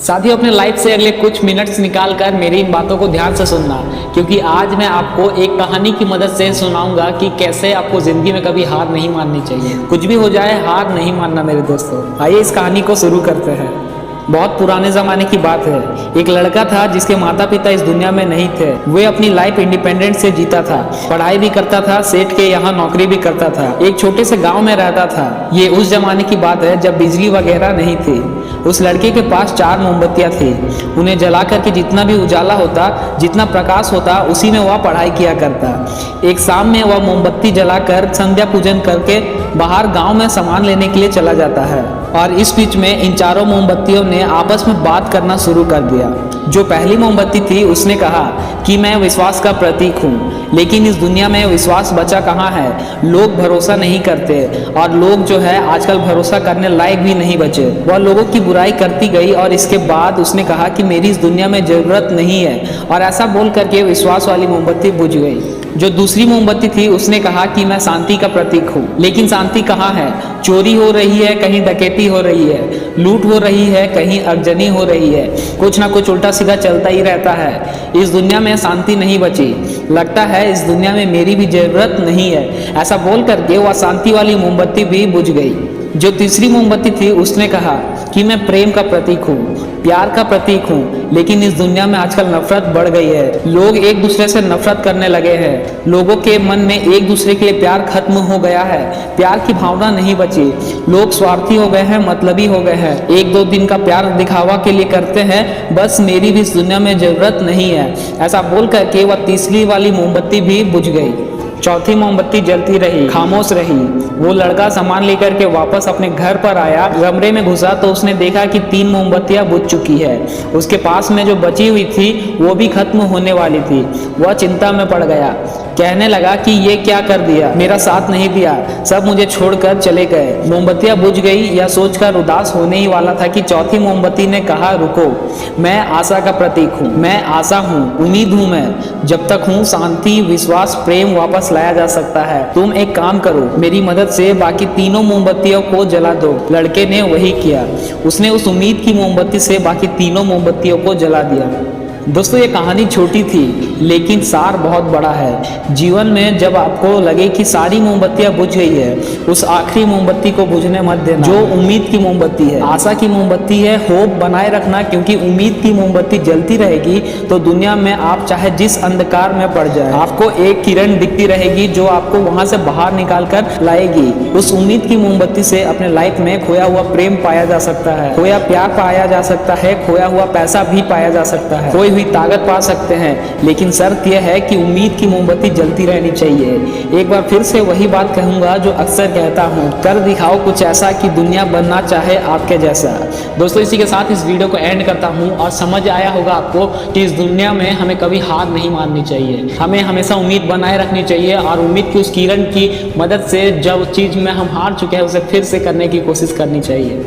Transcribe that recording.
साथियों, अपने लाइफ से अगले कुछ मिनट्स निकाल कर मेरी इन बातों को ध्यान से सुनना, क्योंकि आज मैं आपको एक कहानी की मदद से सुनाऊंगा कि कैसे आपको जिंदगी में कभी हार नहीं माननी चाहिए। कुछ भी हो जाए, हार नहीं मानना मेरे दोस्तों। आइए इस कहानी को शुरू करते हैं। बहुत पुराने ज़माने की बात है। एक लड़का था जिसके माता पिता इस दुनिया में नहीं थे। वे अपनी लाइफ इंडिपेंडेंट से जीता था, पढ़ाई भी करता था, सेठ के यहाँ नौकरी भी करता था, एक छोटे से गांव में रहता था। ये उस जमाने की बात है जब बिजली वगैरह नहीं थी। उस लड़के के पास 4 मोमबत्तियाँ थी। उन्हें जला करके जितना भी उजाला होता, जितना प्रकाश होता, उसी में वह पढ़ाई किया करता। एक शाम में वह मोमबत्ती जलाकर संध्या पूजन करके बाहर गांव में सामान लेने के लिए चला जाता है। और इस बीच में इन 4 मोमबत्तियों ने आपस में बात करना शुरू कर दिया। जो पहली मोमबत्ती थी उसने कहा कि मैं विश्वास का प्रतीक हूँ, लेकिन इस दुनिया में विश्वास बचा कहाँ है। लोग भरोसा नहीं करते और लोग जो है आजकल भरोसा करने लायक भी नहीं बचे। वह लोगों की बुराई करती गई और इसके बाद उसने कहा कि मेरी इस दुनिया में ज़रूरत नहीं है, और ऐसा बोल करके विश्वास वाली मोमबत्ती बुझ गई। जो दूसरी मोमबत्ती थी उसने कहा कि मैं शांति का प्रतीक हूँ, लेकिन शांति कहाँ है। चोरी हो रही है, कहीं डकैती हो रही है, लूट हो रही है, कहीं अगजनी हो रही है, कुछ ना कुछ उल्टा सीधा चलता ही रहता है। इस दुनिया में शांति नहीं बची। लगता है इस दुनिया में मेरी भी जरूरत नहीं है। ऐसा बोल करके वह शांति वाली मोमबत्ती भी बुझ गई। जो तीसरी मोमबत्ती थी उसने कहा कि मैं प्रेम का प्रतीक हूँ, प्यार का प्रतीक हूँ, लेकिन इस दुनिया में आजकल नफरत बढ़ गई है। लोग एक दूसरे से नफरत करने लगे हैं। लोगों के मन में एक दूसरे के लिए प्यार खत्म हो गया है। प्यार की भावना नहीं बची। लोग स्वार्थी हो गए हैं, मतलबी हो गए हैं। 1-2 दिन का प्यार दिखावा के लिए करते हैं, बस मेरी भी इस दुनिया में जरूरत नहीं है। ऐसा बोल करके वह तीसरी वाली मोमबत्ती भी बुझ गई। चौथी मोमबत्ती जलती रही, खामोश रही। वो लड़का सामान लेकर के वापस अपने घर पर आया। कमरे में घुसा तो उसने देखा कि 3 मोमबत्तियां बुझ चुकी है। उसके पास में जो बची हुई थी वो भी खत्म होने वाली थी। वह चिंता में पड़ गया, कहने लगा कि ये क्या कर दिया, मेरा साथ नहीं दिया, सब मुझे छोड़कर चले गए। मोमबत्तियां बुझ गई, यह सोचकर उदास होने ही वाला था कि चौथी मोमबत्ती ने कहा, रुको, मैं आशा का प्रतीक हूँ, मैं आशा हूँ, उम्मीद हूँ। मैं जब तक हूँ, शांति, विश्वास, प्रेम वापस लाया जा सकता है। तुम एक काम करो, मेरी मदद से बाकी तीनों मोमबत्तियों को जला दो। लड़के ने वही किया। उसने उस उम्मीद की मोमबत्ती से बाकी तीनों मोमबत्तियों को जला दिया। दोस्तों, ये कहानी छोटी थी लेकिन सार बहुत बड़ा है। जीवन में जब आपको लगे कि सारी मोमबत्तियां बुझ गई है, उस आखिरी मोमबत्ती को बुझने मत देना, जो उम्मीद की मोमबत्ती है, आशा की मोमबत्ती है। होप बनाए रखना, क्योंकि उम्मीद की मोमबत्ती जलती रहेगी तो दुनिया में आप चाहे जिस अंधकार में पड़ जाए, आपको एक किरण दिखती रहेगी जो आपको वहां से बाहर निकाल कर लाएगी। उस उम्मीद की मोमबत्ती से अपने लाइफ में खोया हुआ प्रेम पाया जा सकता है, खोया प्यार पाया जा सकता है, खोया हुआ पैसा भी पाया जा सकता है, हुई ताकत पा सकते हैं। लेकिन शर्त यह है कि उम्मीद की मोमबत्ती जलती रहनी चाहिए। एक बार फिर से वही बात कहूंगा जो अक्सर कहता हूं, कर दिखाओ कुछ ऐसा कि दुनिया बनना चाहे आपके जैसा। दोस्तों, इसी के साथ इस वीडियो को एंड करता हूं और समझ आया होगा आपको कि इस दुनिया में हमें कभी हार नहीं माननी चाहिए। हमें हमेशा उम्मीद बनाए रखनी चाहिए और उम्मीद की उस किरण की मदद से जब चीज में हम हार चुके हैं उसे फिर से करने की कोशिश करनी चाहिए।